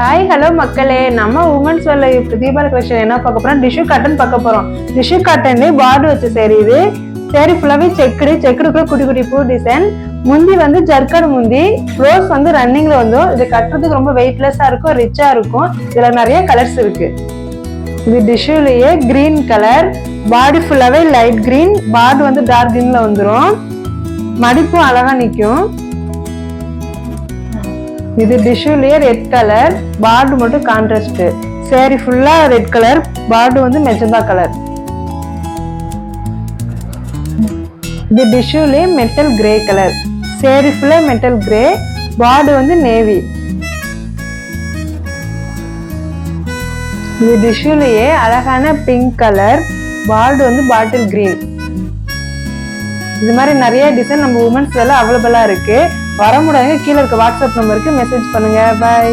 Hi hello மக்களே, நம்ம women's வேர்ல தீபாவளி கலெக்ஷன் என்ன பார்க்க போறோம்? டிஷ்யூ காட்டன் பார்க்க போறோம். டிஷ்யூ காட்டன்லயே பார்டு வச்ச சேரீ இது. சேரீ ஃபுல்லாவே செக்குடுக்குள்ள குட்டி குட்டி பூ டிசைன். முந்தி வந்து ஜர்க்கன் முந்தி, ரோஸ் வந்து ரன்னிங்ல வந்து இது கட்டுறதுக்கு ரொம்ப வெயிட்லெஸ்ஸா இருக்கும், ரிச்சா இருக்கும். இதுல நிறைய கலர்ஸ் இருக்கு. இது டிஷ்யூலயே கிரீன் கலர், பாடி ஃபுல்லாவே லைட் கிரீன், பார்டு வந்து டார்க் கிரீன்ல வந்துரும். மடிப்பும் அழகா நிக்கும். இது டிஷ்யூலயே ரெட் கலர், பார்டு மட்டும் கான்ட்ராஸ்ட். சேரீ ஃபுல்லா ரெட் கலர், பார்டு வந்து மெஜந்தா கலர். இது டிஷ்யூலயே மெட்டல் கிரே கலர், சேரீ ஃபுல்லா மெட்டல் கிரே, பார்டு வந்து நேவி. இது டிஷ்யூலயே அழகான பிங்க் கலர், பார்டு வந்து பாட்டில் கிரீன். இது மாதிரி நிறைய டிசைன் நம்ம உமன்ஸ் வேர்ல அவைலபிளா இருக்கு. வர முடியாதவங்க கீழே இருக்க வாட்ஸ்அப் நம்பருக்கு மெசேஜ் பண்ணுங்க. பாய்.